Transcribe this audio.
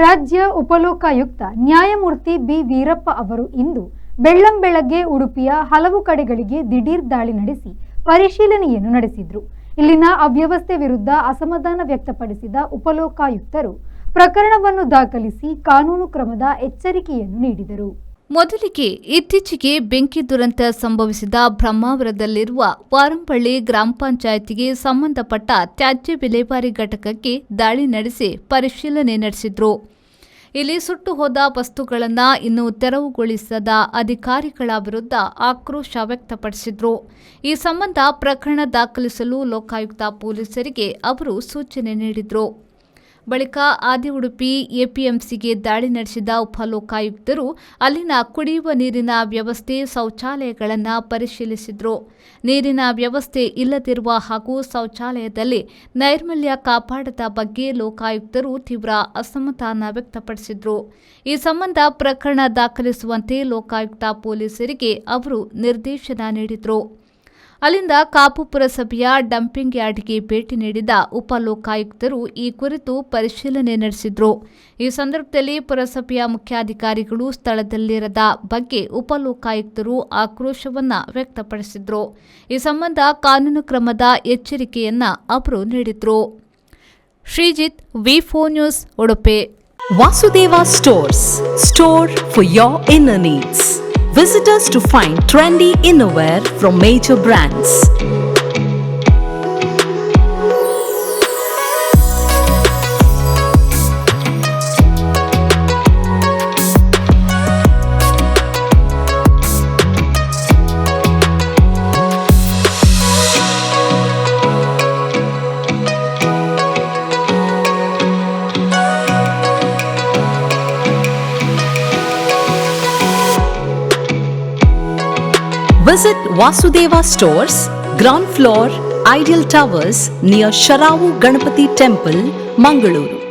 ರಾಜ್ಯ ಉಪಲೋಕಾಯುಕ್ತ ನ್ಯಾಯಮೂರ್ತಿ ಬಿ ವೀರಪ್ಪ ಅವರು ಇಂದು ಬೆಳ್ಳಂಬೆಳಗ್ಗೆ ಉಡುಪಿಯ ಹಲವು ಕಡೆಗಳಿಗೆ ದಿಢೀರ್ ದಾಳಿ ನಡೆಸಿ ಪರಿಶೀಲನೆಯನ್ನು ನಡೆಸಿದರು. ಇಲ್ಲಿನ ಅವ್ಯವಸ್ಥೆ ವಿರುದ್ಧ ಅಸಮಾಧಾನ ವ್ಯಕ್ತಪಡಿಸಿದ ಉಪಲೋಕಾಯುಕ್ತರು ಪ್ರಕರಣವನ್ನು ದಾಖಲಿಸಿ ಕಾನೂನು ಕ್ರಮದ ಎಚ್ಚರಿಕೆಯನ್ನು ನೀಡಿದರು. ಮೊದಲಿಗೆ ಇತ್ತೀಚೆಗೆ ಬೆಂಕಿ ದುರಂತ ಸಂಭವಿಸಿದ ಬ್ರಹ್ಮಾವರದಲ್ಲಿರುವ ವಾರಂಪಳ್ಳಿ ಗ್ರಾಮ ಪಂಚಾಯಿತಿಗೆ ಸಂಬಂಧಪಟ್ಟ ತ್ಯಾಜ್ಯ ವಿಲೇವಾರಿ ಘಟಕಕ್ಕೆ ದಾಳಿ ನಡೆಸಿ ಪರಿಶೀಲನೆ ನಡೆಸಿದ್ರು. ಇಲ್ಲಿ ಸುಟ್ಟು ಹೋದ ವಸ್ತುಗಳನ್ನು ಇನ್ನೂ ತೆರವುಗೊಳಿಸದ ಅಧಿಕಾರಿಗಳ ವಿರುದ್ಧ ಆಕ್ರೋಶ ವ್ಯಕ್ತಪಡಿಸಿದ್ರು. ಈ ಸಂಬಂಧ ಪ್ರಕರಣ ದಾಖಲಿಸಲು ಲೋಕಾಯುಕ್ತ ಪೊಲೀಸರಿಗೆ ಅವರು ಸೂಚನೆ ನೀಡಿದ್ರು. ಬಳಿಕ ಆದಿ ಉಡುಪಿ ಎಪಿಎಂಸಿಗೆ ದಾಳಿ ನಡೆಸಿದ ಉಪಲೋಕಾಯುಕ್ತರು ಅಲ್ಲಿನ ಕುಡಿಯುವ ನೀರಿನ ವ್ಯವಸ್ಥೆ, ಶೌಚಾಲಯಗಳನ್ನು ಪರಿಶೀಲಿಸಿದರು. ನೀರಿನ ವ್ಯವಸ್ಥೆ ಇಲ್ಲದಿರುವ ಹಾಗೂ ಶೌಚಾಲಯದಲ್ಲಿ ನೈರ್ಮಲ್ಯ ಕಾಪಾಡದ ಬಗ್ಗೆ ಲೋಕಾಯುಕ್ತರು ತೀವ್ರ ಅಸಮಾಧಾನ ವ್ಯಕ್ತಪಡಿಸಿದರು. ಈ ಸಂಬಂಧ ಪ್ರಕರಣ ದಾಖಲಿಸುವಂತೆ ಲೋಕಾಯುಕ್ತ ಪೊಲೀಸರಿಗೆ ಅವರು ನಿರ್ದೇಶನ ನೀಡಿದರು. ಅಲ್ಲಿಂದ ಕಾಪು ಪುರಸಭೆಯ ಡಂಪಿಂಗ್ ಯಾರ್ಡ್ಗೆ ಭೇಟಿ ನೀಡಿದ ಉಪಲೋಕಾಯುಕ್ತರು ಈ ಕುರಿತು ಪರಿಶೀಲನೆ ನಡೆಸಿದರು. ಈ ಸಂದರ್ಭದಲ್ಲಿ ಪುರಸಭೆಯ ಮುಖ್ಯಾಧಿಕಾರಿಗಳು ಸ್ಥಳದಲ್ಲಿರದ ಬಗ್ಗೆ ಉಪಲೋಕಾಯುಕ್ತರು ಆಕ್ರೋಶವನ್ನು ವ್ಯಕ್ತಪಡಿಸಿದರು. ಈ ಸಂಬಂಧ ಕಾನೂನು ಕ್ರಮದ ಎಚ್ಚರಿಕೆಯನ್ನ ಅವರು ನೀಡಿದರು. ಶ್ರೀಜಿತ್, ವಿ4 news, Udupi. Vasudeva Stores, store for your inner needs. Visit us to find trendy innerwear from major brands. Visit Vasudeva Stores, ground floor, Ideal Towers near Sharavu Ganapati Temple, Mangaluru.